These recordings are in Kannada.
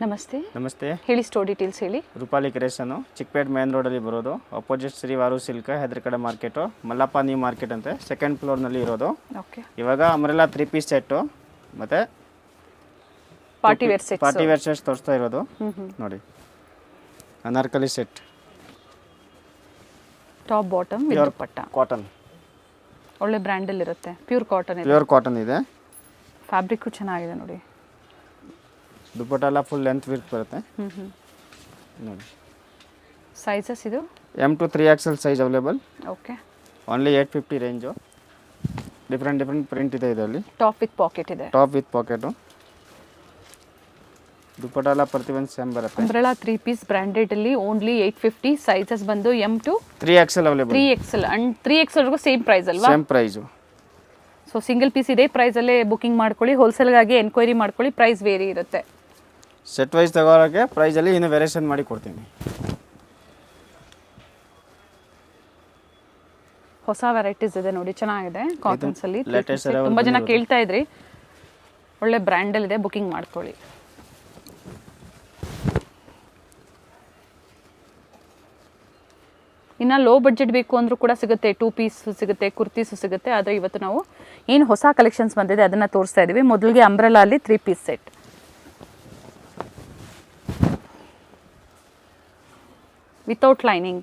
ನಮಸ್ತೆ. ನಮಸ್ತೆ. ಹೇಳಿ, ಸ್ಟೋರ್ ಡೀಟೇಲ್ಸ್ ಹೇಳಿ. ರೂಪಾಲಿ ಕ್ರಿಯೇಷನ್, ಚಿಕ್ಕಪೇಟ್ ಮೇನ್ ರೋಡಲ್ಲಿ ಬರೋದು. ಅಪೋಸಿಟ್ ಶ್ರೀ ವಾರು ಸಿಲ್ಕ್ ಹೆದರ್ಕಡೆ ಮಾರ್ಕೆಟು, ಮಲ್ಲಪ್ಪ ನ್ಯೂ ಮಾರ್ಕೆಟ್ ಅಂತೆ, ಸೆಕೆಂಡ್ ಫ್ಲೋರ್ನಲ್ಲಿ ಇರೋದು. ಓಕೆ. ಇವಾಗ ಅಮ್ರೆಲ್ಲ 3 ಪೀಸ್ ಸೆಟ್ಟು ಮತ್ತು ಪಾರ್ಟಿ ವೇರ್ ಸೆಟ್ಸ್ ತೋರಿಸ್ತಾ ಇರೋದು. ನೋಡಿ, Anarkali set, top bottom with dupatta, cotton, ಒಳ್ಳೆ ಬ್ರ್ಯಾಂಡಲ್ಲಿ ಇರುತ್ತೆ. ಪ್ಯೂರ್ ಕಾಟನ್ ಇದೆ. ಫ್ಯಾಬ್ರಿಕ್ಕು ಚೆನ್ನಾಗಿದೆ ನೋಡಿ. ದುಪ್ಪಟ್ಟ ಎಲ್ಲ ಫುಲ್ ಲೆಂತ್ ವಿಡ್ತ್ ಬರುತ್ತೆ. ನೋಡಿ, ಸೈಜಸ್ ಇದು M to 3XL size available. Okay. Only 850 range. Different print ಇದೆ ಇದರಲ್ಲಿ. ಟಾಪ್ ವಿತ್ ಪಾಕೆಟ್ ಇದೆ. Top with pocket. ದುಪ್ಪಟ್ಟ ಎಲ್ಲ ಪ್ರತಿಯೊಂದು ಸೇಮ್ ಬರುತ್ತೆ. ಅಂಬ್ರೆಲಾ 3 ಪೀಸ್ ಬ್ರ್ಯಾಂಡೆಡ್ ಅಲ್ಲಿ ಓನ್ಲಿ 850. ಸೈಜಸ್ ಬಂದು M to 3XL available. 3XL and 3XL ವರೆಗೂ ಸೇಮ್ ಪ್ರೈಸ್ ಅಲ್ವಾ? Same price. So single piece ಇದೆ ಪ್ರೈಸಲ್ಲೇ ಬುಕಿಂಗ್ ಮಾಡ್ಕೊಳ್ಳಿ. ಹೋಲ್ಸೇಲ್ಗಾಗಿ ಎನ್ಕ್ವೈರಿ ಮಾಡ್ಕೊಳ್ಳಿ. ಪ್ರೈಸ್ ವೇರಿ ಇರುತ್ತೆ. ಸೆಟ್ ವೈಸ್ ತಗೋರೋಕ್ಕೆ ಪ್ರೈಸಲ್ಲಿ ಇನ್ನೂ ವೇರಿಯೇಷನ್ ಮಾಡಿ ಕೊಡ್ತೀನಿ. ಹೊಸ ವೆರೈಟೀಸ್ ಇದೆ ನೋಡಿ, ಚೆನ್ನಾಗಿದೆ. ಕಾಟನ್ಸ್ ಅಲ್ಲಿ ಲೇಟೆಸ್ಟ್ ತುಂಬ ಜನ ಕೇಳ್ತಾ ಇದ್ರಿ. ಒಳ್ಳೆ ಬ್ರ್ಯಾಂಡಲ್ಲಿ ಇದೆ, ಬುಕಿಂಗ್ ಮಾಡ್ಕೊಳ್ಳಿ. ಇನ್ನು ಲೋ ಬಡ್ಜೆಟ್ ಬೇಕು ಅಂದರೂ ಕೂಡ ಸಿಗುತ್ತೆ. 2 ಪೀಸ್ ಸಿಗುತ್ತೆ, ಕುರ್ತೀಸು ಸಿಗುತ್ತೆ. ಆದರೆ ಇವತ್ತು ನಾವು ಏನು ಹೊಸ ಕಲೆಕ್ಷನ್ಸ್ ಬಂದಿದೆ ಅದನ್ನು ತೋರಿಸ್ತಾ ಇದ್ದೀವಿ. ಮೊದಲಿಗೆ ಅಂಬ್ರೆಲಾ ಅಲ್ಲಿ 3 ಪೀಸ್ ಸೆಟ್. ವಿತೌಟ್ ಲೈನಿಂಗ್,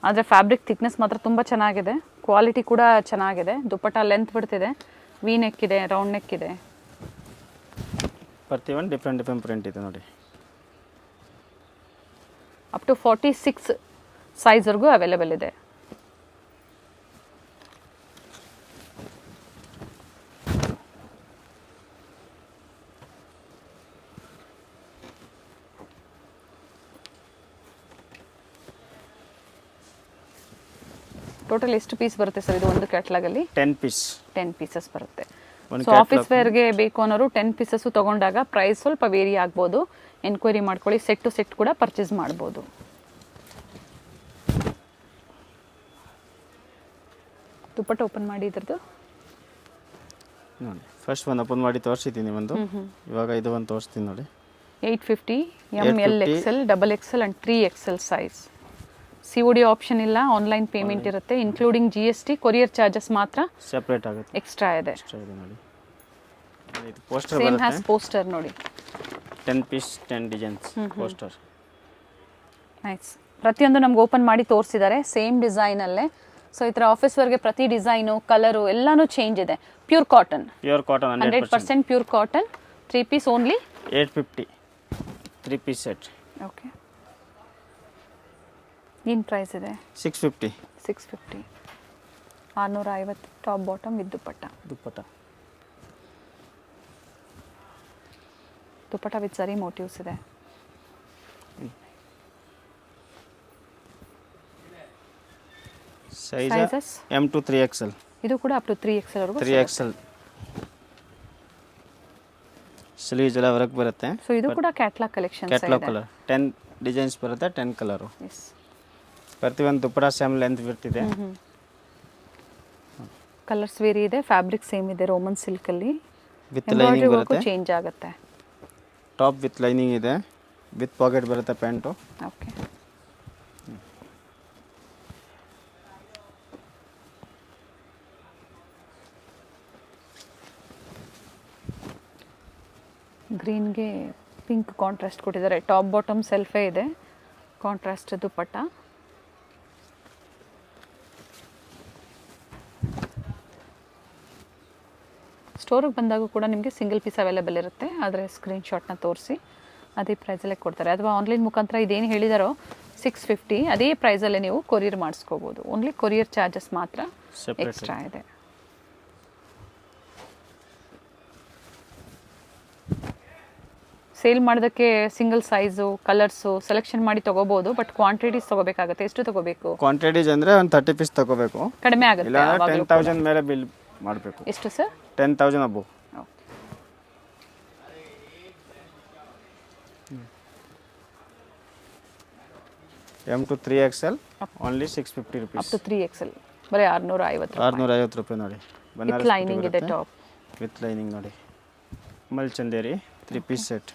ಆದರೆ ಫ್ಯಾಬ್ರಿಕ್ ಥಿಕ್ನೆಸ್ ಮಾತ್ರ ತುಂಬ ಚೆನ್ನಾಗಿದೆ. ಕ್ವಾಲಿಟಿ ಕೂಡ ಚೆನ್ನಾಗಿದೆ. ದುಪ್ಪಟ್ಟ ಲೆಂತ್ ಬಿಡ್ತಿದೆ. ವಿ ನೆಕ್ ಇದೆ, ರೌಂಡ್ ನೆಕ್ ಇದೆ. ಪ್ರತಿಯೊಂದು ಡಿಫ್ರೆಂಟ್ ಪ್ರಿಂಟ್ ಇದೆ ನೋಡಿ. ಅಪ್ ಟು 46 ಸೈಜ್ವರೆಗೂ ಅವೈಲೇಬಲ್ ಇದೆ. ಟೋಟಲ್ ಎಷ್ಟು ಪೀಸ್ ಬರುತ್ತೆ ಸರ್ ಇದು ಒಂದು ಕ್ಯಾಟ್ಲಾಗಲ್ಲಿ? 10 ಪೀಸ್. 10 ಪೀಸಸ್ ಬರುತ್ತೆ. ಸೊ ಆಫೀಸ್ ವೇರ್ಗೆ ಬೇಕು ಅನ್ನೋರು 10 ಪೀಸಸ್ಸು ತೊಗೊಂಡಾಗ ಪ್ರೈಸ್ ಸ್ವಲ್ಪ ವೇರಿ ಆಗ್ಬೋದು. ಎನ್ಕ್ವೈರಿ ಮಾಡ್ಕೊಳ್ಳಿ. ಸೆಟ್ ಟು ಸೆಟ್ ಕೂಡ ಪರ್ಚೇಸ್ ಮಾಡ್ಬೋದು. ದುಪ್ಪಟ್ಟ ಓಪನ್ ಮಾಡಿ ಇದ್ರದ್ದು ನೋಡಿ. ಫಸ್ಟ್ ಒಂದು ಓಪನ್ ಮಾಡಿ ತೋರಿಸಿದ್ದೀನಿ ಒಂದು. ಇವಾಗ ಇದು ಒಂದು ತೋರಿಸ್ತೀನಿ ನೋಡಿ. 850 M, L, XL, XXL and 3XL size. COD option ಇಲ್ಲ, ಆನ್ಲೈನ್ ಪೇಮೆಂಟ್ ಇರುತ್ತೆ. ಇನ್ಕ್ಲೂಡಿಂಗ್ GST, ಕೊರಿಯರ್ ಚಾರ್ಜಸ್ ಮಾತ್ರ ಸೆಪರೇಟ್ ಆಗುತ್ತೆ. ಎಕ್ಸ್ಟ್ರಾ ಇದೆ ನೋಡಿ. ಇದು ಪೋಸ್ಟರ್ ಸೇಮ್ ಬರುತ್ತೆ. ಹ್ಯಾಸ್ ಪೋಸ್ಟರ್ ನೋಡಿ. 10 ಪೀಸ್ 10 ಡಿಸೈನ್ಸ್ ಪೋಸ್ಟರ್. ನೈಸ್. ಪ್ರತಿಯೊಂದು ನಮ್ಗೆ ಓಪನ್ ಮಾಡಿ ತೋರಿಸಿದ್ದಾರೆ ಸೇಮ್ ಡಿಸೈನಲ್ಲೇ. ಸೊ ಈ ಥರ ಆಫೀಸ್ ವರ್ಗೆ ಪ್ರತಿ ಡಿಸೈನು, ಕಲರು ಎಲ್ಲಾನು ಚೇಂಜ್ ಇದೆ. Pure cotton 100% pure cotton. 3 piece only 850. 3 piece set. Okay. ಏನು ಪ್ರೈಸ್ ಇದೆ? 650. 650. 650 top bottom with dupatta. Dupatta with ಸರಿ ಮೋಟಿವ್ಸ್ ಇದೆ. Sizes M to 3XL. ಇದು ಕೂಡ ಅಪ್ ಟು 3XL ವರೆಗೂ. 3XL ಸ್ಲೀವ್ಸ್ ಎಲ್ಲ ವರ್ಕ್ ಬರುತ್ತೆ. ಸೊ ಇದು ಕೂಡ catalogue collection. Catalogue colour 10 designs ಬರುತ್ತೆ, 10 ಕಲರು. ಎಸ್. ಪ್ರತಿಯೊಂದು ದುಪ್ಪಟ್ಟ ಸೇಮ್ ಲೆಂತ್ ಬಿಡ್ತಿದೆ. ಕಲರ್ಸ್ ವೇರಿ ಇದೆ. ಫ್ಯಾಬ್ರಿಕ್ ಸೇಮ್ ಇದೆ. ರೋಮನ್ ಸಿಲ್ಕಲ್ಲಿ ವಿತ್ ಲೈನಿಂಗ್ ಬರುತ್ತೆ. ಚೇಂಜ್ ಆಗುತ್ತೆ. ಟಾಪ್ ವಿತ್ ಲೈನಿಂಗ್ ಇದೆ. ವಿತ್ ಪಾಕೆಟ್ ಬರುತ್ತೆ ಪ್ಯಾಂಟು. ಓಕೆ. ಗ್ರೀನ್ಗೆ ಪಿಂಕ್ ಕಾಂಟ್ರಾಸ್ಟ್ ಕೊಟ್ಟಿದ್ದಾರೆ. ಟಾಪ್ ಬಾಟಮ್ ಸೆಲ್ಫೇ ಇದೆ. ಕಾಂಟ್ರಾಸ್ಟ್ ದುಪ್ಪಟ್ಟ. ಸ್ಟೋರಿಗೆ ಬಂದಾಗ ಕೂಡ ನಿಮಗೆ ಸಿಂಗಲ್ ಪೀಸ್ ಅವೈಲೇಬಲ್ ಇರುತ್ತೆ. ಆದರೆ ಸ್ಕ್ರೀನ್ಶಾಟ್ನ ತೋರಿಸಿ ಅದೇ ಪ್ರೈಸಲ್ಲೇ ಕೊಡ್ತಾರೆ. ಅಥವಾ ಆನ್ಲೈನ್ ಮುಖಾಂತರ ಇದೇನು ಹೇಳಿದಾರೋ 650 ಅದೇ ಪ್ರೈಸಲ್ಲೇ ನೀವು ಕೊರಿಯರ್ ಮಾಡಿಸ್ಕೋಬೋದು. ಓನ್ಲಿ ಕೊರಿಯರ್ ಚಾರ್ಜಸ್ ಮಾತ್ರ ಎಕ್ಸ್ಟ್ರಾ ಇದೆ. ಸೇಲ್ ಮಾಡೋದಕ್ಕೆ ಸಿಂಗಲ್ ಸೈಜು, ಕಲರ್ಸು ಸೆಲೆಕ್ಷನ್ ಮಾಡಿ ತೊಗೋಬೋದು. ಬಟ್ ಕ್ವಾಂಟಿಟೀಸ್ ತೊಗೋಬೇಕಾಗುತ್ತೆ. ಎಷ್ಟು ತೊಗೋಬೇಕು? ಕ್ವಾಂಟಿಟೀಸ್ ಅಂದರೆ ಒಂದು 30 ಪೀಸ್ ತೊಗೋಬೇಕು. ಕಡಿಮೆ ಆಗುತ್ತೆ. 10,000 ಮೇಲೆ ಬಿಲ್ ಮಾಡಬೇಕು. ಎಷ್ಟು sir? 10,000 above. M to 3XL only 650 rupees. Up to 3XL ಬರೀ 650. 650 ರೂಪಾಯಿ ನೋಡಿ. ವಿತ್ ಲೈನಿಂಗ್ ಇದೆ ಟಾಪ್. ವಿತ್ ಲೈನಿಂಗ್ ನೋಡಿ. Mul Chanderi 3 piece set.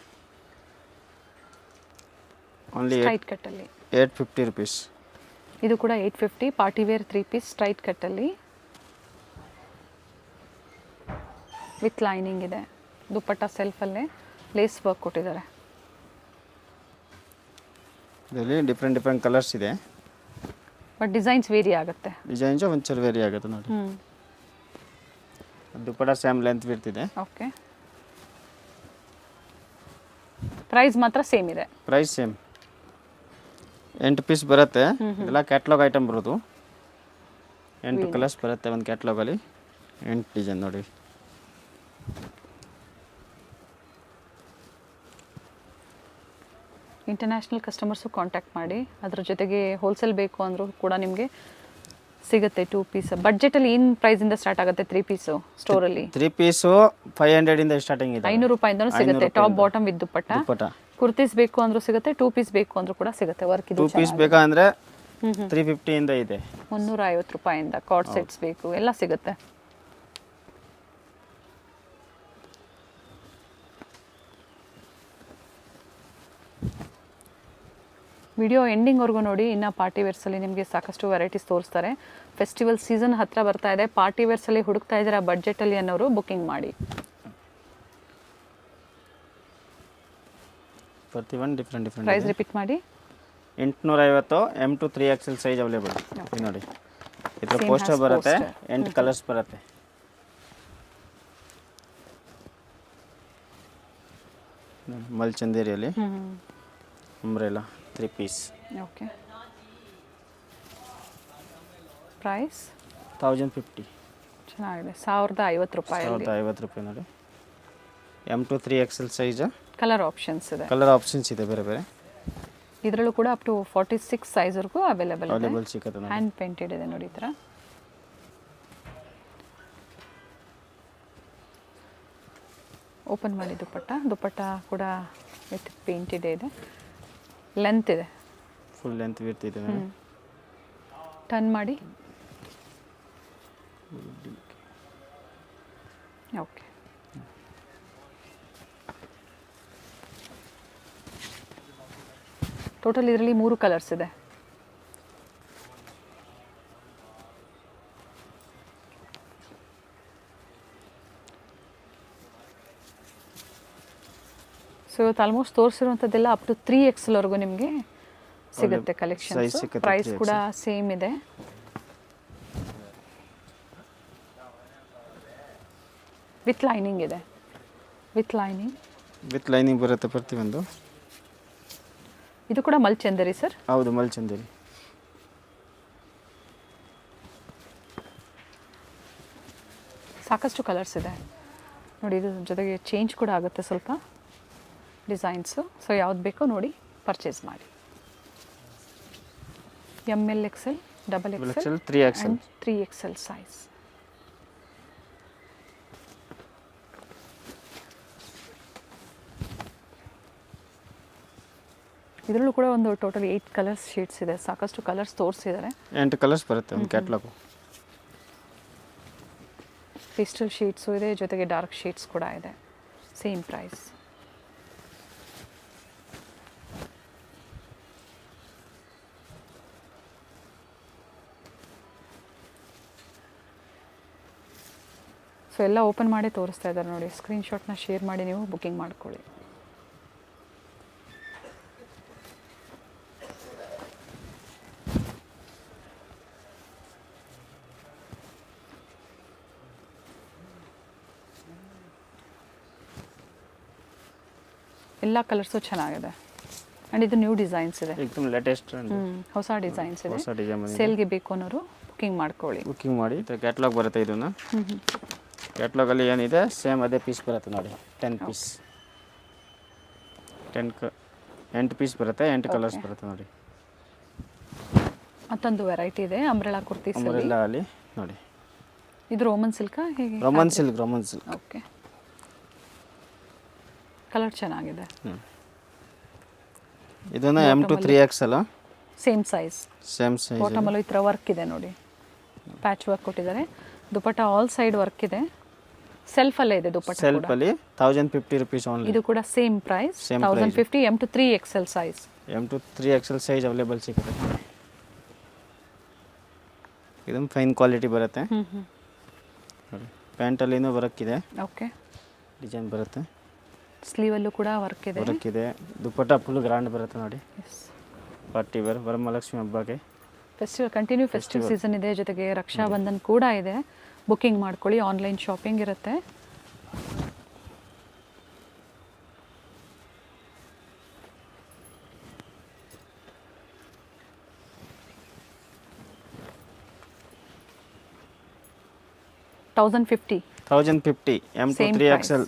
Only straight ಕಟ್ಟಲ್ಲಿ 850 ರುಪೀಸ್. ಇದು ಕೂಡ 850 ಪಾರ್ಟಿ ವೇರ್ 3 ಪೀಸ್ ಸ್ಟ್ರೈಟ್ ಕಟ್ಟಲ್ಲಿ ವಿತ್ ಲೈನಿಂಗ್ ಇದೆ. ದುಪ್ಪಟ್ಟ ಸೆಲ್ಫಲ್ಲೇ ಲೇಸ್ ವರ್ಕ್ ಕೊಟ್ಟಿದ್ದಾರೆ. ಇದರಲ್ಲಿ ಡಿಫ್ರೆಂಟ್ ಕಲರ್ಸ್ ಇದೆ. ಬಟ್ ಡಿಸೈನ್ಸ್ ವೇರಿ ಆಗುತ್ತೆ. ಡಿಸೈನ್ಸ್ ಒಂಚೂರು ವೇರಿ ಆಗುತ್ತೆ ನೋಡಿ. ದುಪ್ಪಟ್ಟ ಸೇಮ್ ಲೆಂತ್ ಬೀರ್ತಿದೆ. ಓಕೆ, ಪ್ರೈಸ್ ಮಾತ್ರ ಸೇಮ್ ಇದೆ. Price same. 8 ಪೀಸ್ ಬರುತ್ತೆ. ಇದೆಲ್ಲ ಕ್ಯಾಟ್ಲಾಗ್ ಐಟಮ್ ಬರೋದು. 8 ಕಲರ್ಸ್ ಬರುತ್ತೆ ಒಂದು ಕ್ಯಾಟ್ಲಾಗಲ್ಲಿ. 8 ಡಿಸೈನ್ ನೋಡಿ. ಇಂಟರ್ನ್ಯಾಷನಲ್ ಕಸ್ಟಮರ್ಸು ಕಾಂಟ್ಯಾಕ್ಟ್ ಮಾಡಿ. ಅದ್ರ ಜೊತೆಗೆ ಹೋಲ್ಸೇಲ್ ಬೇಕು ಅಂದರೂ ಕೂಡ ನಿಮಗೆ ಸಿಗುತ್ತೆ. 2 ಪೀಸ್ ಬಡ್ಜೆಟಲ್ಲಿ ಏನು ಪ್ರೈಸಿಂದ ಸ್ಟಾರ್ಟ್ ಆಗುತ್ತೆ? 3 ಪೀಸು ಸ್ಟೋರಲ್ಲಿ 3 ಪೀಸು 500 ಇಂದ ಸ್ಟಾರ್ಟಿಂಗ್ ಇದೆ. 500 ರೂಪಾಯಿಂದನೂ ಸಿಗುತ್ತೆ. ಟಾಪ್ ಬಾಟಮ್ ವಿತ್ ದುಪ್ಪಟ್ಟ. ಕುರ್ತೀಸ್ ಬೇಕು ಅಂದ್ರೂ ಸಿಗುತ್ತೆ. 2 ಪೀಸ್ ಬೇಕು ಅಂದ್ರೂ ಕೂಡ ಸಿಗುತ್ತೆ. ವರ್ಕ್ ಇದು 2 ಪೀಸ್ ಬೇಕಂದ್ರೆ 350 ಇಂದ ಇದೆ. 350 ರೂಪಾಯಿಂದ ಕಾರ್ಡ್ ಸೆಟ್ಸ್ ಬೇಕು ಎಲ್ಲ ಸಿಗುತ್ತೆ. ವಿಡಿಯೋ ಎಂಡಿಂಗ್ವರೆಗೂ ನೋಡಿ. ಇನ್ನು ಪಾರ್ಟಿ ವೇರ್ಸಲ್ಲಿ ನಿಮಗೆ ಸಾಕಷ್ಟು ವೆರೈಟೀಸ್ ತೋರಿಸ್ತಾರೆ. ಫೆಸ್ಟಿವಲ್ ಸೀಸನ್ ಹತ್ತಿರ ಬರ್ತಾ ಇದೆ. ಪಾರ್ಟಿ ವೇರ್ಸಲ್ಲಿ ಹುಡುಕ್ತಾ ಇದ್ದೀರಾ ಬಡ್ಜೆಟಲ್ಲಿ ಅನ್ನೋರು ಬುಕ್ಕಿಂಗ್ ಮಾಡಿ. ಪ್ರತಿಯೊಂದು ಡಿಫ್ರೆಂಟ್ ಪ್ರೈಸ್ ರಿಪೀಟ್ ಮಾಡಿ. 850 M to 3XL size available. ಇದು ನೋಡಿ, ಇದ್ರ ಪೋಸ್ಟರ್ ಬರುತ್ತೆ. 8 ಕಲರ್ಸ್ ಬರುತ್ತೆ. ಮಲ್ಚಂದೇರಿಯಲ್ಲಿ ಅಂಬ್ರೆಲಾ 3 ಪೀಸ್. Okay, price 1050. ಚೆನ್ನಾಗಿದೆ. 1050 ರೂಪಾಯಿ. 1050 ರೂಪಾಯಿ ನೋಡಿ. M to 3XL size. Colour options ಇದೆ. ಕಲರ್ ಆಪ್ಷನ್ಸ್ ಇದೆ ಬೇರೆ ಬೇರೆ. ಇದರಲ್ಲೂ ಕೂಡ ಅಪ್ ಟು 46 ಸೈಜ್ವರೆಗೂ ಅವೈಲೇಬಲ್ ಸಿಗುತ್ತೆ. ಹ್ಯಾಂಡ್ ಪೇಂಟೆಡ್ ಇದೆ ನೋಡಿ. ಈ ಥರ ಓಪನ್ ಮಾಡಿ ದುಪ್ಪಟ್ಟ ಕೂಡ ವಿತ್ ಪೇಂಟೆಡ್ ಇದೆ. ಲೆಂತ್ ಇದೆ, ಫುಲ್ ಲೆಂತ್ ಬೀರ್ತಿದೆ. ಟರ್ನ್ ಮಾಡಿ. ಓಕೆ, ಟೋಟಲ್ ಇದರಲ್ಲಿ 3 ಕಲರ್ಸ್ ಇದೆ. ಸೊ ಇವತ್ತು ಆಲ್ಮೋಸ್ಟ್ ತೋರಿಸಿರುವಂಥದ್ದೆಲ್ಲ ಅಪ್ ಟು 3XL ವರೆಗೂ ನಿಮಗೆ ಸಿಗುತ್ತೆ ಕಲೆಕ್ಷನ್ಸ್. ಪ್ರೈಸ್ ಕೂಡ ಸೇಮ್ ಇದೆ. ವಿತ್ ಲೈನಿಂಗ್ ಇದೆ. ವಿತ್ ಲೈನಿಂಗ್ ಬರುತ್ತೆ ಪ್ರತಿಯೊಂದು. ಇದು ಕೂಡ ಮಲ್ಚಂದೇರಿ ಸರ್? ಹೌದು, ಮಲ್ಚಂದೇರಿ. ಸಾಕಷ್ಟು ಕಲರ್ಸ್ ಇದೆ ನೋಡಿ. ಇದು ಜೊತೆಗೆ ಚೇಂಜ್ ಕೂಡ ಆಗುತ್ತೆ ಸ್ವಲ್ಪ ಡಿಸೈನ್ಸು. ಸೊ ಯಾವ್ದು ಬೇಕೋ ನೋಡಿ ಪರ್ಚೇಸ್ ಮಾಡಿ. ML XL, XXL, 3XL, 3XL size. ಇದರಲ್ಲೂ ಕೂಡ ಒಂದು ಟೋಟಲ್ 8 ಕಲರ್ಸ್ ಶೇಡ್ಸ್ ಇದೆ. ಸಾಕಷ್ಟು ಕಲರ್ಸ್ ತೋರಿಸಿದ್ದಾರೆ. 8 ಕಲರ್ಸ್ ಬರುತ್ತೆ ಒಂದು ಕ್ಯಾಟ್ಲಾಗು. ಪೇಸ್ಟಲ್ ಶೇಡ್ಸು ಇದೆ, ಜೊತೆಗೆ ಡಾರ್ಕ್ ಶೇಡ್ಸ್ ಕೂಡ ಇದೆ. Same price. ಸೊ ಎಲ್ಲ ಓಪನ್ ಮಾಡಿ ತೋರಿಸ್ತಾ ಇದ್ದಾರೆ ನೋಡಿ. ಸ್ಕ್ರೀನ್ಶಾಟ್ನ ಶೇರ್ ಮಾಡಿ ನೀವು ಬುಕ್ಕಿಂಗ್ ಮಾಡ್ಕೊಳ್ಳಿ. ಎಲ್ಲ ಕಲರ್ಸು ಚೆನ್ನಾಗಿದೆ. ಆ್ಯಂಡ್ ಇದು ನ್ಯೂ ಡಿಸೈನ್ಸ್ ಇದೆ. ಏಕದಮ್ ಲೇಟೆಸ್ಟ್ ಹೊಸ ಡಿಸೈನ್ಸ್ ಇದೆ. ಹೊಸ ಡಿಸೈನ್ ಬಂದಿದೆ. ಸೇಲ್ಗೆ ಬೇಕು ಅನ್ನೋರು ಬುಕ್ಕಿಂಗ್ ಮಾಡ್ಕೊಳ್ಳಿ. ಬುಕ್ಕಿಂಗ್ ಮಾಡಿ. ಕ್ಯಾಟ್ಲಾಗ್ ಬರುತ್ತೆ. ಇದನ್ನು ಕ್ಯಾಟ್ಲಾಗಲ್ಲಿ ಏನಿದೆ ಸೇಮ್ ಅದೇ ಪೀಸ್ ಬರುತ್ತೆ ನೋಡಿ. 10 ಪೀಸ್ 8 ಪೀಸ್ ಬರುತ್ತೆ. 8 ಕಲರ್ಸ್ ಬರುತ್ತೆ ನೋಡಿ. ಮತ್ತೊಂದು ವೆರೈಟಿ ಇದೆ ಅಂಬ್ರೆಲಾ ಕುರ್ತೀಸ್ ಅಲ್ಲಿ ನೋಡಿ. ಇದು ರೋಮನ್ ಸಿಲ್ಕಾ ಹೇಗೆ? Roman silk. ಓಕೆ, ಕಲರ್ ಚೆನ್ನಾಗಿದೆ. ಇದನ್ನ M to 3XL same size. Bottom ಅಲ್ಲೂ ಈ ಥರ ವರ್ಕ್ ಇದೆ ನೋಡಿ. ಪ್ಯಾಚ್ ವರ್ಕ್ ಕೊಟ್ಟಿದ್ದಾರೆ. ದುಪ್ಪಟ್ಟ ಆಲ್ ಸೈಡ್ ವರ್ಕ್ ಇದೆ. ಸೆಲ್ಫ್ ಅಲ್ಲೇ ಇದೆ ದುಪ್ಪಟ್ಟ. ಸೆಲ್ಫ್ ಅಲ್ಲಿ 1050 ರೂಪೀಸ್ ಓನ್ಲಿ. ಇದು ಕೂಡ same price 1050 M to 3XL size. M2 3XL size available ಸಿಗುತ್ತೆ. ಇದು ಫೈನ್ ಕ್ವಾಲಿಟಿ ಬರುತ್ತೆ. ನೋಡಿ ಪ್ಯಾಂಟಲ್ಲಿನೂ ವರ್ಕ್ ಇದೆ, ಓಕೆ. ಡಿಸೈನ್ ಬರುತ್ತೆ, ಸ್ಲೀವಲ್ಲೂ ಕೂಡ ವರ್ಕ್ ಇದೆ. ವರ್ಕ್ ಇದೆ. ದುಪ್ಪಟ್ಟ ಫುಲ್ ಗ್ರ್ಯಾಂಡ್ ಬರುತ್ತೆ ನೋಡಿ. ಪಾರ್ಟಿ ವೇರ್ ವರಮಹಾಲಕ್ಷ್ಮಿ ಹಬ್ಬಕ್ಕೆ. ಫೆಸ್ಟಿವಲ್ ಕಂಟಿನ್ಯೂ ಫೆಸ್ಟಿವ್ ಸೀಸನ್ ಇದೆ, ಜೊತೆಗೆ ರಕ್ಷಾಬಂಧನ್ ಕೂಡ ಇದೆ. ಬುಕ್ಕಿಂಗ್ ಮಾಡ್ಕೊಳ್ಳಿ, ಆನ್ಲೈನ್ ಶಾಪಿಂಗ್ ಇರುತ್ತೆ. $1,050 M2 Same 3XL.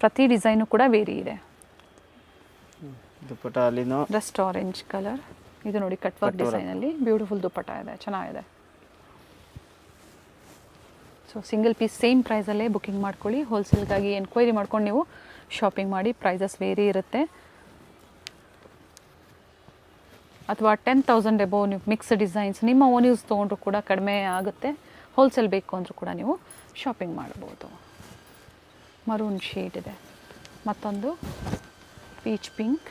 ಪ್ರತಿ ಡಿಸೈನು ಕೂಡ ವೇರಿ ಇದೆ. ದುಪ್ಪಟ್ಟ ಅಲ್ಲಿನೂ ರಸ್ಟ್ ಆರೆಂಜ್ ಕಲರ್, ಇದು ನೋಡಿ ಕಟ್ ವರ್ಕ್ ಡಿಸೈನಲ್ಲಿ ಬ್ಯೂಟಿಫುಲ್ ದುಪ್ಪಟ್ಟ ಇದೆ, ಚೆನ್ನಾಗಿದೆ. ಸೊ ಸಿಂಗಲ್ ಪೀಸ್ ಸೇಮ್ ಪ್ರೈಸಲ್ಲೇ ಬುಕ್ಕಿಂಗ್ ಮಾಡ್ಕೊಳ್ಳಿ. ಹೋಲ್ಸೇಲ್ಗಾಗಿ ಎನ್ಕ್ವೈರಿ ಮಾಡ್ಕೊಂಡು ನೀವು ಶಾಪಿಂಗ್ ಮಾಡಿ. ಪ್ರೈಸಸ್ ವೇರಿ ಇರುತ್ತೆ. ಅಥವಾ 10,000 ಎಬೋವ್ ನೀವು ಮಿಕ್ಸ್ ಡಿಸೈನ್ಸ್ ನಿಮ್ಮ ಓನ್ ಯೂಸ್ ತೊಗೊಂಡ್ರು ಕೂಡ ಕಡಿಮೆ ಆಗುತ್ತೆ. ಹೋಲ್ಸೇಲ್ ಬೇಕು ಅಂದರೂ ಕೂಡ ನೀವು ಶಾಪಿಂಗ್ ಮಾಡ್ಬೋದು. ಮರೂನ್ ಶೇಡ್ ಇದೆ, ಮತ್ತೊಂದು ಪೀಚ್ ಪಿಂಕ್,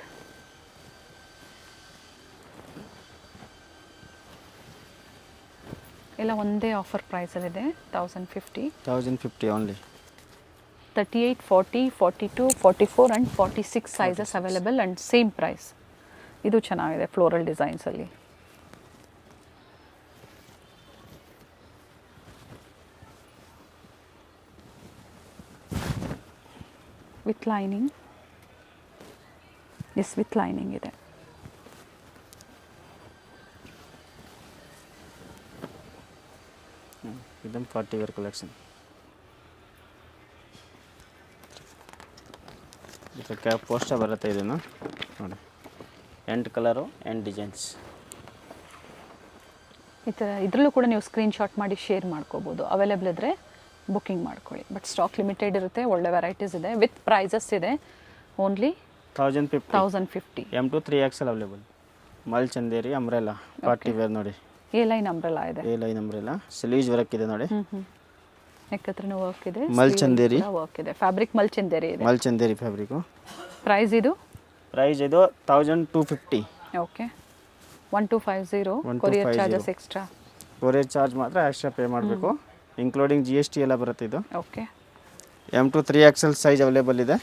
ಎಲ್ಲ ಒಂದೇ ಆಫರ್ ಪ್ರೈಸಲ್ಲಿದೆ. 1,050 only. 38, 40, 42, 44 and 46 sizes available and same price. ಇದು ಚೆನ್ನಾಗಿದೆ ಫ್ಲೋರಲ್ ಡಿಸೈನ್ಸಲ್ಲಿ. ವಿತ್ ಲೈನಿಂಗ್, ವಿತ್ ಲೈನಿಂಗ್ ಇದೆ. ಇದನ್ನು ಪಾರ್ಟಿ ವೇರ್ ಕಲೆಕ್ಷನ್. ಇದಕ್ಕೆ ಪೋಸ್ಟರ್ ಬರುತ್ತೆ, ಇದನ್ನು ನೋಡಿ. ಎಂಡ್ ಕಲರು ಎಂಡ್ ಡಿಸೈನ್ಸ್ ಈ ಥರ. ಇದರಲ್ಲೂ ಕೂಡ ನೀವು ಸ್ಕ್ರೀನ್ಶಾಟ್ ಮಾಡಿ ಶೇರ್ ಮಾಡ್ಕೋಬೋದು. ಅವೈಲೇಬಲ್ ಇದ್ದರೆ ಬುಕ್ಕಿಂಗ್ ಮಾಡ್ಕೊಳ್ಳಿ. ಬಟ್ ಸ್ಟಾಕ್ ಲಿಮಿಟೆಡ್ ಇರುತ್ತೆ, ಒಳ್ಳೆ ವೆರೈಟೀಸ್ ಇದೆ, ವಿತ್ ಪ್ರೈಸಸ್ ಇದೆ. Only 1,050 M2 3XL available. Mul Chanderi umbrella party wear ನೋಡಿ. ಎ ಲೈನ್ ಅಂಬ್ರೆಲಾ ಇದೆ. A line umbrella sleeves work ಇದೆ ನೋಡಿ. ನೆಕ್ ಹತ್ರನೂ ವರ್ಕ್ ಇದೆ, ಮಲ್ ಚಂದೇರಿ ವರ್ಕ್ ಇದೆ. ಫ್ಯಾಬ್ರಿಕ್ ಮಲ್ ಚಂದೇರಿ ಇದೆ. ಮಲ್ ಚಂದೇರಿ ಫ್ಯಾಬ್ರಿಕು. ಪ್ರೈಸ್ ಇದು 1,250. Okay. 1,250. Courier charges extra. Courier charge ಮಾತ್ರ ಎಕ್ಸ್ಟ್ರಾ ಪೇ ಮಾಡಬೇಕು, ಇನ್ಕ್ಲೂಡಿಂಗ್ GST ಎಲ್ಲ ಬರುತ್ತೆ ಇದು. Okay. M2 3XL size available ಇದೆ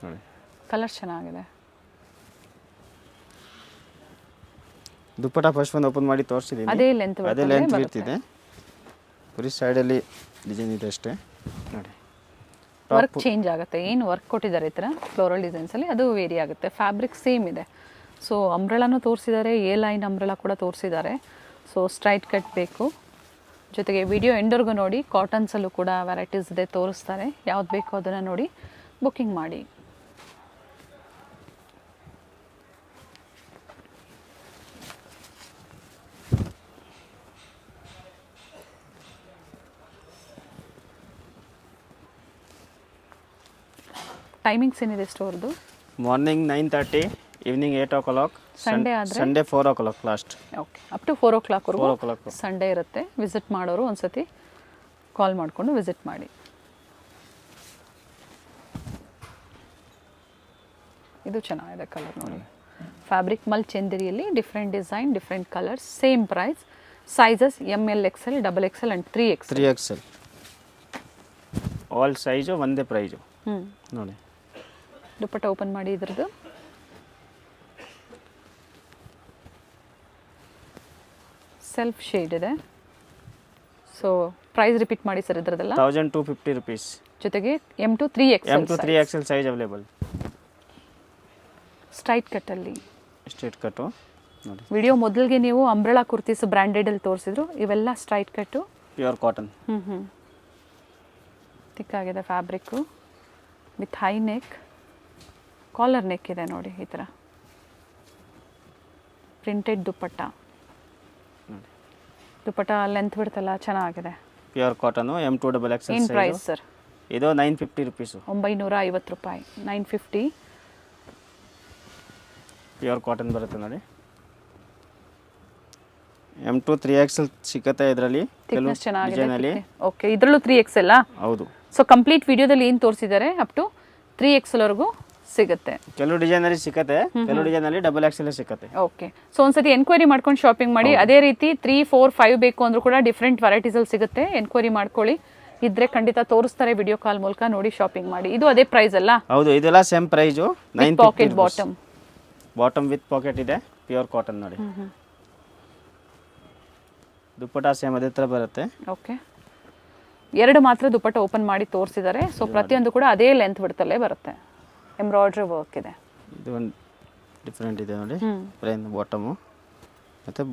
ನೋಡಿ. ಕಲರ್ ಚೆನ್ನಾಗಿದೆ. ದುಪ್ಪಟ್ಟ ಫಸ್ಟ್ ಒಂದು ಓಪನ್ ಮಾಡಿ ತೋರಿಸಿದ್ದೀನಿ. ಅದೇ ಲೆಂತ್ ಇರ್ತಿದೆ. ಬರೀ ಸೈಡಲ್ಲಿ ಡಿಸೈನ್ ಇದೆ ಅಷ್ಟೇ ನೋಡಿ. ವರ್ಕ್ ಚೇಂಜ್ ಆಗುತ್ತೆ. ಏನು ವರ್ಕ್ ಕೊಟ್ಟಿದ್ದಾರೆ ಈ ಥರ ಫ್ಲೋರಲ್ ಡಿಸೈನ್ಸಲ್ಲಿ, ಅದು ವೇರಿ ಆಗುತ್ತೆ. ಫ್ಯಾಬ್ರಿಕ್ ಸೇಮ್ ಇದೆ. ಸೊ ಅಂಬ್ರೆಲಾನು ತೋರಿಸಿದ್ದಾರೆ, ಎ ಲೈನ್ ಅಂಬ್ರೆಲಾ ಕೂಡ ತೋರಿಸಿದ್ದಾರೆ. ಸೊ ಸ್ಟ್ರೈಟ್ ಕಟ್ ಬೇಕು. ಜೊತೆಗೆ ವಿಡಿಯೋ ಎಂಡರ್ಗೂ ನೋಡಿ. ಕಾಟನ್ಸಲ್ಲೂ ಕೂಡ ವೆರೈಟೀಸ್ ಇದೆ, ತೋರಿಸ್ತಾರೆ. ಯಾವ್ದು ಬೇಕೋ ಅದನ್ನು ನೋಡಿ ಬುಕ್ಕಿಂಗ್ ಮಾಡಿ. ಟೈಮಿಂಗ್ಸ್ ಏನಿದೆ ಸ್ಟೋರ್ದು? Morning 9:30, evening 8 o'clock. ಸಂಡೇ ಆದರೆ Sunday 4 o'clock last. Okay, up to 4 o'clockವರೆಗೂ 4 o'clock ಸಂಡೇ ಇರುತ್ತೆ. ವಿಸಿಟ್ ಮಾಡೋರು ಒಂದ್ಸತಿ ಕಾಲ್ ಮಾಡಿಕೊಂಡು ವಿಸಿಟ್ ಮಾಡಿ. ಇದು ಚೆನ್ನಾಗಿದೆ ಕಲರ್ ನೋಡಿ. ಫ್ಯಾಬ್ರಿಕ್ ಮಲ್ ಚಂದೇರಿಯಲ್ಲಿ different design, different colours, same price. Sizes ML, XL, XXL and 3XL. All size ಒಂದೇ ಪ್ರೈಸು ನೋಡಿ. ದುಪ್ಪಟ್ಟ ಓಪನ್ ಮಾಡಿ. ಇದ್ರದ್ದು ಸೆಲ್ಫ್ ಶೇಡ್ ಇದೆ. ಸೊ ಪ್ರೈಸ್ ರಿಪೀಟ್ ಮಾಡಿ ಸರ್ ಇದ್ರದ್ದೆಲ್ಲ. 1,250 rupees. ಜೊತೆಗೆ M2 3XL size available. Straight ಕಟ್ಟಲ್ಲಿ ಸ್ಟ್ರೈಟ್ ಕಟ್ಟು ನೋಡಿ. ವಿಡಿಯೋ ಮೊದಲಿಗೆ ನೀವು ಅಂಬ್ರೆಲಾ ಕುರ್ತೀಸ್ ಬ್ರ್ಯಾಂಡೆಡಲ್ಲಿ ತೋರಿಸಿದ್ರು, ಇವೆಲ್ಲ ಸ್ಟ್ರೈಟ್ ಕಟ್ಟು, ಪ್ಯೂರ್ ಕಾಟನ್. ತಿಕ್ಕಾಗಿದೆ fabric, with high neck, collar neck ಇದೆ ನೋಡಿ. ಈ ಥರ ಪ್ರಿಂಟೆಡ್ ದುಪ್ಪಟ್ಟ. ದುಪ್ಪಟ್ಟ ಲೆಂತ್ ಬಿಡ್ತಲ್ಲ, ಚೆನ್ನಾಗಿದೆ. Pure cotton. M2 XXL ಏನು ಪ್ರೈಸ್ ಸರ್? ಇದು 950 rupees. 950 ರೂಪಾಯಿ. 950. ಪ್ಯೂರ್ ಕಾಟನ್ ಬರುತ್ತೆ ನೋಡಿ. M2 3XL ಸಿಕ್ಕತ್ತೆ ಇದರಲ್ಲಿ. ಥಿಕ್ನೆಸ್ ಚೆನ್ನಾಗಿದೆ ಡಿಸೈನಲ್ಲಿ ಓಕೆ ಇದರಲ್ಲೂ 3XL ಹೌದು. ಸೊ ಕಂಪ್ಲೀಟ್ ವಿಡಿಯೋದಲ್ಲಿ ಏನು ತೋರಿಸಿದ್ದಾರೆ ಅಪ್ ಟು 3XL ವರೆಗೂ ಸಿಗುತ್ತೆ. ಕೆಲವು ಡಿಸೈನಲ್ಲಿ ಸಿಕ್ಕತ್ತೆ, ಕೆಲವು ಡಿಸೈನಲ್ಲಿ XXL ಸಿಕ್ಕತ್ತೆ. ಓಕೆ ಸೊ ಒಂದ್ಸತಿ ಎನ್ಕ್ವೈರಿ ಮಾಡ್ಕೊಂಡು ಶಾಪಿಂಗ್ ಮಾಡಿ. ಅದೇ ರೀತಿ 3, 4, 5 ಬೇಕು ಅಂದ್ರೂ ಕೂಡ ಡಿಫ್ರೆಂಟ್ ವೆರೈಟೀಸಲ್ಲಿ ಸಿಗುತ್ತೆ. ಎನ್ಕ್ವೈರಿ ಮಾಡ್ಕೊಳ್ಳಿ, ಇದ್ರೆ ಖಂಡಿತ ತೋರಿಸ್ತಾರೆ ವಿಡಿಯೋ ಕಾಲ್ ಮೂಲಕ, ನೋಡಿ ಶಾಪಿಂಗ್ ಮಾಡಿ. ಇದು ಅದೇ ಪ್ರೈಸ್ ಅಲ್ಲ? ಹೌದು, ಇದೆಲ್ಲ same price. Pocket bottom with pocket ಇದೆ, ಪ್ಯೂರ್ ಕಾಟನ್ ನೋಡಿ. ದುಪ್ಪಟ ಸೇಮ್ ಅದೇ ಥರ ಬರುತ್ತೆ. ಓಕೆ, ಎರಡು ಮಾತ್ರ ದುಪ್ಪಟ ಓಪನ್ ಮಾಡಿ ತೋರಿಸಿದ್ದಾರೆ. ಸೊ ಪ್ರತಿಯೊಂದು ಕೂಡ ಅದೇ ಲೆಂತ್ ಬಿಡ್ತಲ್ಲೇ ಬರುತ್ತೆ. ಎಂಬ್ರಾಯ್ಡ್ರಿ ವರ್ಕ್ ಇದೆ. ಇದು ಒಂದು ಡಿಫ್ರೆಂಟ್ ಇದೆ ನೋಡಿ, ಪ್ಲೇನ್ ಬಾಟಮು ಮತ್ತು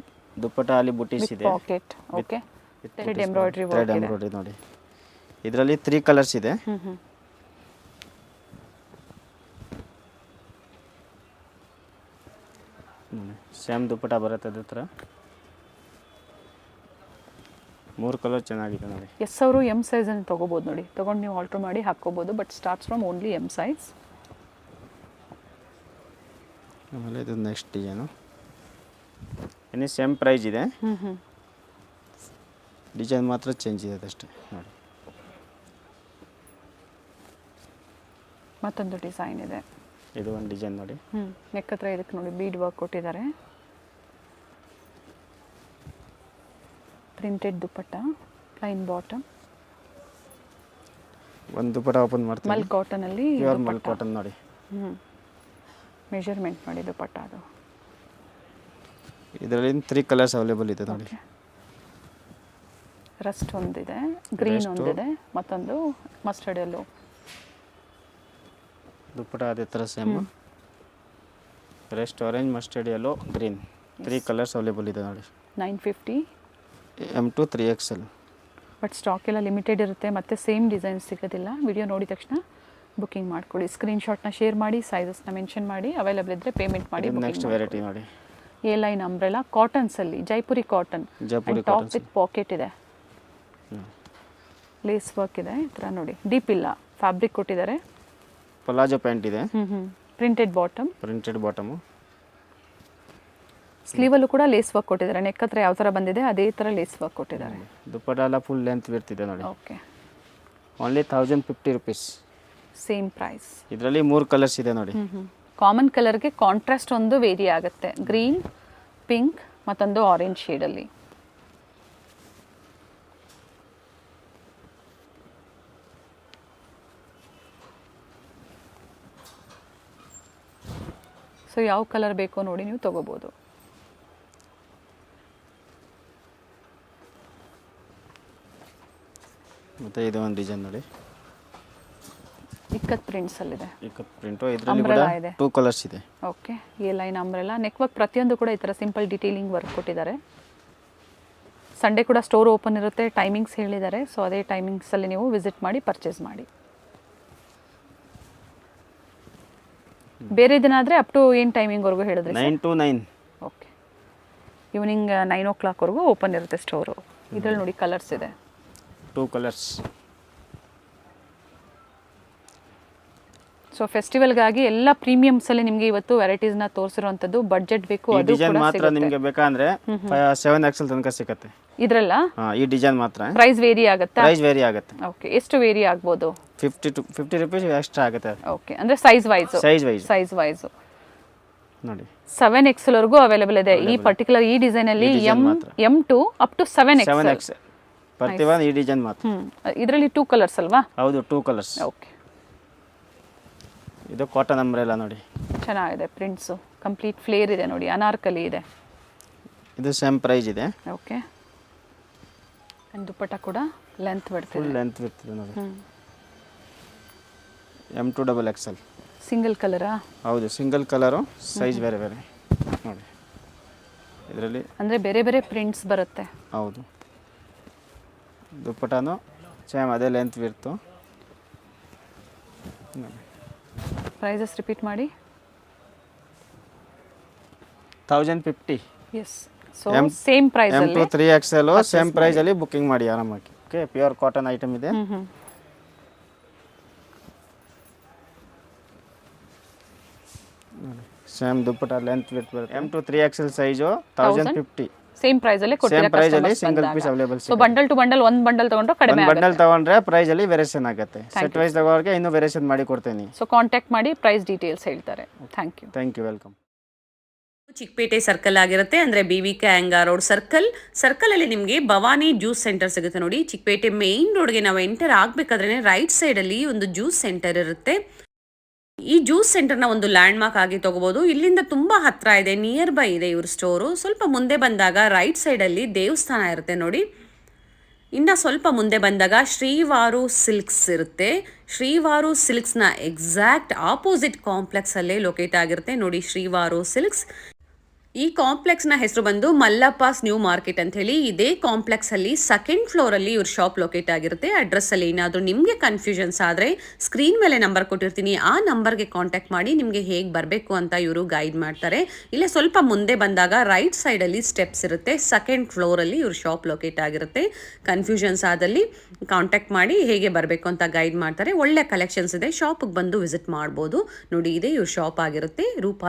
ದುಪ್ಪಟ ಅಲ್ಲಿ ಬುಟೀಸ್ ಇದೆ. Pocket okay, thread embroidery work ಇದೆ. ಎಂಬ್ರಾಯ್ಡ್ರಿ ನೋಡಿ. ಇದರಲ್ಲಿ 3 ಕಲರ್ಸ್ ಇದೆ. ಸೇಮ್ ದುಪ್ಪಟ ಬರುತ್ತೆ ಅದೇ ಥರ. 3 ಕಲರ್ ಚೆನ್ನಾಗಿದೆ ನೋಡಿ. ಎಸ್ ಅವರು ಎಮ್ ಸೈಜ್ ಅನ್ನು ತೊಗೋಬೋದು ನೋಡಿ, ತೊಗೊಂಡು ನೀವು ಆಲ್ಟ್ರ್ ಮಾಡಿ ಹಾಕ್ಕೋಬೋದು. But starts from only M size. ಆಮೇಲೆ ಇದು ನೆಕ್ಸ್ಟ್ ಡಿಸೈನು, ಇನ್ನೂ ಸೇಮ್ ಪ್ರೈಸ್ ಇದೆ, ಡಿಸೈನ್ ಮಾತ್ರ ಚೇಂಜ್ ಇದೆ ಅಷ್ಟೇ ನೋಡಿ. ಮತ್ತೊಂದು ಡಿಸೈನ್ ಇದೆ. ಇದು ಒಂದು ಡಿಸೈನ್ ನೋಡಿ. ನೆಕ್ ಹತ್ರ ಇದಕ್ಕೆ ನೋಡಿ ಬೀಡ್ ವರ್ಕ್ ಕೊಟ್ಟಿದ್ದಾರೆ. ಪ್ರಿಂಟೆಡ್ ದುಪ್ಪಟ್ಟ, ಪ್ಲೈನ್ ಬಾಟಮ್. ಒಂದು ದುಪ್ಪಟ್ಟ ಓಪನ್ ಮಾಡ್ತೀವಿ. ಮಲ್ ಕಾಟನ್ ಅಲ್ಲಿ ಪ್ಯೂರ್ ಮಲ್ ಕಾಟನ್ ನೋಡಿ. ಮೆಜರ್ಮೆಂಟ್ ಮಾಡಿ ದುಪ್ಪಟ್ಟ ಅದು. ಇದರಲ್ಲಿ 3 ಕಲರ್ಸ್ ಅವೈಲೇಬಲ್ ಇದೆ ನೋಡಿ. ರಸ್ಟ್ ಒಂದಿದೆ, ಗ್ರೀನ್ ಒಂದಿದೆ, ಮತ್ತೊಂದು ಮಸ್ಟರ್ಡ್ ಎಲ್ಲೋ. ದುಪ್ಪಟ ಅದೇ ಥರ same. Rest orange, mustard yellow, green, 3 colours available ಇದೆ ನೋಡಿ. 950 M2 3XL. ಬಟ್ ಸ್ಟಾಕ್ ಎಲ್ಲ ಲಿಮಿಟೆಡ್ ಇರುತ್ತೆ, ಮತ್ತು ಸೇಮ್ ಡಿಸೈನ್ ಸಿಗೋದಿಲ್ಲ. ವಿಡಿಯೋ ನೋಡಿದ ತಕ್ಷಣ ಬುಕ್ಕಿಂಗ್ ಮಾಡ್ಕೊಳ್ಳಿ. ಸ್ಕ್ರೀನ್ಶಾಟ್ನ ಶೇರ್ ಮಾಡಿ, ಸೈಜಸ್ನ ಮೆನ್ಷನ್ ಮಾಡಿ, ಅವೈಲೇಬಲ್ ಇದ್ದರೆ ಪೇಮೆಂಟ್ ಮಾಡಿ. ನೆಕ್ಸ್ಟ್ ವೆರೈಟಿ ನೋಡಿ, ಎ ಲೈನ್ ಅಂಬ್ರೆಲಾ ಕಾಟನ್ಸಲ್ಲಿ, Jaipuri cotton, top with pocket ಇದೆ, ಲೇಸ್ ವರ್ಕ್ ಇದೆ. ಈ ಥರ ನೋಡಿ, ಡೀಪ್ ಇಲ್ಲ, ಫ್ಯಾಬ್ರಿಕ್ ಕೊಟ್ಟಿದ್ದಾರೆ. ಪಲಾಜೋ ಪ್ಯಾಂಟ್ ಇದೆ. Printed bottom, printed bottom. ಸ್ಲೀವಲ್ಲೂ ಕೂಡ ಲೇಸ್ ವರ್ಕ್ ಕೊಟ್ಟಿದ್ದಾರೆ. ನೆಕ್ ಹತ್ರ ಯಾವ ಥರ ಬಂದಿದೆ ಅದೇ ಥರ ಲೇಸ್ ವರ್ಕ್ ಕೊಟ್ಟಿದ್ದಾರೆ. ದುಪ್ಪಟ ಎಲ್ಲ ಫುಲ್ ಲೆಂತ್ ಬರ್ತಿದೆ ನೋಡಿ. Okay, only 1050 rupees. Same price. ಇದರಲ್ಲಿ 3 ಕಲರ್ಸ್ ಇದೆ ನೋಡಿ. ಕಾಮನ್ ಕಲರ್ಗೆ ಕಾಂಟ್ರಾಸ್ಟ್ ಒಂದು ವೇರಿ ಆಗುತ್ತೆ, ಗ್ರೀನ್, ಪಿಂಕ್, ಮತ್ತೊಂದು ಆರೆಂಜ್ ಶೇಡಲ್ಲಿ. ಸೊ ಯಾವ ಕಲರ್ ಬೇಕೋ ನೋಡಿ ನೀವು ತಗೋಬೋದು. ಮತ್ತೆ ಇದು ಒಂದು ಡಿಸೈನ್ ನೋಡಿ, ಇಕ್ಕತ್ ಪ್ರಿಂಟ್ಸ್ ಅಲ್ಲಿದೆ. ಇಕ್ಕತ್ ಪ್ರಿಂಟು. ಇದರಲ್ಲಿ ಕೂಡ 2 ಕಲರ್ಸ್ ಇದೆ. Okay, A line umbrella, neck work ಪ್ರತಿಯೊಂದು ಕೂಡ ಈ ಥರ ಸಿಂಪಲ್ ಡಿಟೇಲಿಂಗ್ ವರ್ಕ್ ಕೊಟ್ಟಿದ್ದಾರೆ. ಸಂಡೇ ಕೂಡ ಸ್ಟೋರ್ ಓಪನ್ ಇರುತ್ತೆ, ಟೈಮಿಂಗ್ಸ್ ಹೇಳಿದ್ದಾರೆ. ಸೊ ಅದೇ ಟೈಮಿಂಗ್ಸಲ್ಲಿ ನೀವು ವಿಸಿಟ್ ಮಾಡಿ ಪರ್ಚೇಸ್ ಮಾಡಿ. ಬೇರೆ ದಿನ ಆದರೆ ಅಪ್ ಟು ಏನು ಟೈಮಿಂಗ್ವರೆಗೂ ಹೇಳಿದ್ರಿ? 9 to 9. ಓಕೆ, ಈವ್ನಿಂಗ್ 9 o'clock ವರೆಗೂ ಓಪನ್ ಇರುತ್ತೆ ಸ್ಟೋರು. ಇದರಲ್ಲಿ ನೋಡಿ ಕಲರ್ಸ್ ಇದೆ, 2 ಕಲರ್ಸ್. ಸೊ ಫೆಸ್ಟಿವಲ್ಗಾಗಿ ಎಲ್ಲ ಪ್ರೀಮಿಯಮ್ಸಲ್ಲಿ ನಿಮಗೆ ಇವತ್ತು ವೆರೈಟೀಸ್ನ ತೋರಿಸಿರುವಂಥದ್ದು. ಬಡ್ಜೆಟ್ ಬೇಕು ಈ ಡಿಸೈನ್ ಮಾತ್ರ ನಿಮಗೆ ಬೇಕಂದ್ರೆ 7XL ತನಕ ಸಿಗುತ್ತೆ ಇದ್ರಲ್ಲ. ಈ ಡಿಸೈನ್ ಮಾತ್ರ ಪ್ರೈಸ್ ವೇರಿ ಆಗುತ್ತಾ? ಪ್ರೈಸ್ ವೇರಿ ಆಗುತ್ತೆ. ಓಕೆ, ಎಷ್ಟು ವೇರಿ ಆಗ್ಬೋದು? 50 ರೂಪೀಸ್ ಎಕ್ಸ್ಟ್ರಾ ಆಗುತ್ತೆ. ಓಕೆ, ಅಂದ್ರೆ ಸೈಜ್ ವೈಸ್ ನೋಡಿ 7XL ವರೆಗೂ ಅವೈಲೇಬಲ್ ಇದೆ. ಈ ಪರ್ಟಿಕ್ಯುಲರ್ ಈ ಡಿಸೈನ್ ಅಲ್ಲಿ M2 ಅಪ್ ಟು 7XL ಪ್ರತಿಯೊಂದು ಈ ಡಿಸೈನ್ ಮಾತ್ರ. ಇದರಲ್ಲಿ 2 ಕಲರ್ಸ್ ಅಲ್ವಾ? ಹೌದು, 2 ಕಲರ್ಸ್. ಓಕೆ, ಇದು ಕಾಟನ್ ಅಂಬ್ರೆಲಾ ನೋಡಿ, ಚೆನ್ನಾಗಿದೆ. ಪ್ರಿಂಟ್ಸು ಕಂಪ್ಲೀಟ್ ಫ್ಲೇರ್ ಇದೆ ನೋಡಿ, ಅನಾರ್ಕಲಿ ಇದೆ. ಇದು ಸೇಮ್ ಪ್ರೈಸ್ ಇದೆ. ಓಕೆ, ಅಂಡ್ ದುಪ್ಪಟ್ಟ ಕೂಡ ಲೆಂತ್ ಬಿಡ್ತಿದೆ, ಫುಲ್ ಲೆಂತ್ ಬಿಡ್ತಿದೆ ನೋಡಿ. M2 XXL single ಕಲರಾ? ಹೌದು, ಸಿಂಗಲ್ ಕಲರು, ಸೈಜ್ ಬೇರೆ ಬೇರೆ ನೋಡಿ. ಇದರಲ್ಲಿ ಅಂದರೆ ಬೇರೆ ಬೇರೆ ಪ್ರಿಂಟ್ಸ್ ಬರುತ್ತೆ. ಹೌದು, ದುಪ್ಪಟನೂ ಸೇಮ್ ಅದೇ ಲೆಂತ್ ಬಿಡ್ತು. ಪ್ರೈಸಸ್ ರಿಪೀಟ್ ಮಾಡಿ. 1050. Yes, so same price M2 3XL same price ಅಲ್ಲಿ ಬುಕಿಂಗ್ ಮಾಡಿ ಆರಾಮಾಗಿ. ಓಕೆ, ಪ್ಯೂರ್ ಕಾಟನ್ ಐಟಮ್ ಇದೆ. ಸೇಮ್ ದುಪ್ಪಟ ಲೆಂತ್ ವಿಡ್ತ್ ಬರುತ್ತೆ. M2 3XL size 1050 same price ಅಲ್ಲಿ ಸೇಮ್ ಪ್ರೈಸ್ ಅಲ್ಲಿ single piece available so bundle to bundle ಒಂದು ಬಂಡಲ್ ತಗೊಂಡ್ರೆ ಕಡಿಮೆ ಒಂದು ಬಂಡಲ್ ತಗೊಂಡ್ರೆ ಪ್ರೈಸ್ ಅಲ್ಲಿ ವೇರಿಯೇಷನ್ ಆಗುತ್ತೆ. ಸೆಟ್ ವೈಸ್ ತಗೋರಿಗೆ ಇನ್ನೂ ವೇರಿಯೇಷನ್ ಮಾಡಿ ಕೊಡ್ತೀನಿ. ಸೊ ಕಾಂಟ್ಯಾಕ್ಟ್ ಮಾಡಿ ಪ್ರೈಸ್ ಡೀಟೇಲ್ಸ್ ಹೇಳ್ತಾರೆ. Thank you. Welcome. Chickpet circle ಆಗಿರುತ್ತೆ, ಅಂದರೆ BVK ಅಯ್ಯಂಗಾರ್ ರೋಡ್ ಸರ್ಕಲಲ್ಲಿ ನಿಮಗೆ ಭವಾನಿ ಜ್ಯೂಸ್ ಸೆಂಟರ್ ಸಿಗುತ್ತೆ ನೋಡಿ. ಚಿಕ್ಕಪೇಟೆ ಮೇನ್ ರೋಡ್ಗೆ ನಾವು ಎಂಟರ್ ಆಗಬೇಕಾದ್ರೆ ರೈಟ್ ಸೈಡಲ್ಲಿ ಒಂದು ಜ್ಯೂಸ್ ಸೆಂಟರ್ ಇರುತ್ತೆ. ಈ ಜ್ಯೂಸ್ ಸೆಂಟರ್ನ ಒಂದು ಲ್ಯಾಂಡ್ ಮಾರ್ಕ್ ಆಗಿ ತಗೋಬಹುದು. ಇಲ್ಲಿಂದ ತುಂಬ ಹತ್ರ ಇದೆ, ನಿಯರ್ ಬೈ ಇದೆ ಇವ್ರ ಸ್ಟೋರು. ಸ್ವಲ್ಪ ಮುಂದೆ ಬಂದಾಗ ರೈಟ್ ಸೈಡಲ್ಲಿ ದೇವಸ್ಥಾನ ಇರುತ್ತೆ ನೋಡಿ. ಇನ್ನು ಸ್ವಲ್ಪ ಮುಂದೆ ಬಂದಾಗ ಶ್ರೀವಾರು ಸಿಲ್ಕ್ಸ್ ಇರುತ್ತೆ. ಶ್ರೀವಾರು ಸಿಲ್ಕ್ಸ್ನ ಎಕ್ಸಾಕ್ಟ್ ಆಪೋಸಿಟ್ ಕಾಂಪ್ಲೆಕ್ಸಲ್ಲೇ ಲೊಕೇಟ್ ಆಗಿರುತ್ತೆ ನೋಡಿ ಶ್ರೀವಾರು ಸಿಲ್ಕ್ಸ್. ಈ ಕಾಂಪ್ಲೆಕ್ಸ್ನ ಹೆಸರು ಬಂದು ಮಲ್ಲಪ್ಪಾಸ್ ನ್ಯೂ ಮಾರ್ಕೆಟ್ ಅಂತ ಹೇಳಿ. ಇದೇ ಕಾಂಪ್ಲೆಕ್ಸಲ್ಲಿ ಸೆಕೆಂಡ್ ಫ್ಲೋರಲ್ಲಿ ಇವ್ರ ಶಾಪ್ ಲೊಕೇಟ್ ಆಗಿರುತ್ತೆ. ಅಡ್ರೆಸ್ಸಲ್ಲಿ ಏನಾದರೂ ನಿಮಗೆ ಕನ್ಫ್ಯೂಷನ್ಸ್ ಆದರೆ ಸ್ಕ್ರೀನ್ ಮೇಲೆ ನಂಬರ್ ಕೊಟ್ಟಿರ್ತೀನಿ, ಆ ನಂಬರ್ಗೆ ಕಾಂಟ್ಯಾಕ್ಟ್ ಮಾಡಿ ನಿಮಗೆ ಹೇಗೆ ಬರಬೇಕು ಅಂತ ಇವರು ಗೈಡ್ ಮಾಡ್ತಾರೆ. ಇಲ್ಲೇ ಸ್ವಲ್ಪ ಮುಂದೆ ಬಂದಾಗ ರೈಟ್ ಸೈಡಲ್ಲಿ ಸ್ಟೆಪ್ಸ್ ಇರುತ್ತೆ. ಸೆಕೆಂಡ್ ಫ್ಲೋರಲ್ಲಿ ಇವ್ರ ಶಾಪ್ ಲೊಕೇಟ್ ಆಗಿರುತ್ತೆ. ಕನ್ಫ್ಯೂಷನ್ಸ್ ಆದಲ್ಲಿ ಕಾಂಟ್ಯಾಕ್ಟ್ ಮಾಡಿ ಹೇಗೆ ಬರಬೇಕು ಅಂತ ಗೈಡ್ ಮಾಡ್ತಾರೆ. ಒಳ್ಳೆ ಕಲೆಕ್ಷನ್ಸ್ ಇದೆ, ಶಾಪಿಗೆ ಬಂದು ವಿಸಿಟ್ ಮಾಡ್ಬೋದು ನೋಡಿ. ಇದೇ ಇವ್ರ ಶಾಪ್ ಆಗಿರುತ್ತೆ ರೂಪಾಲಿ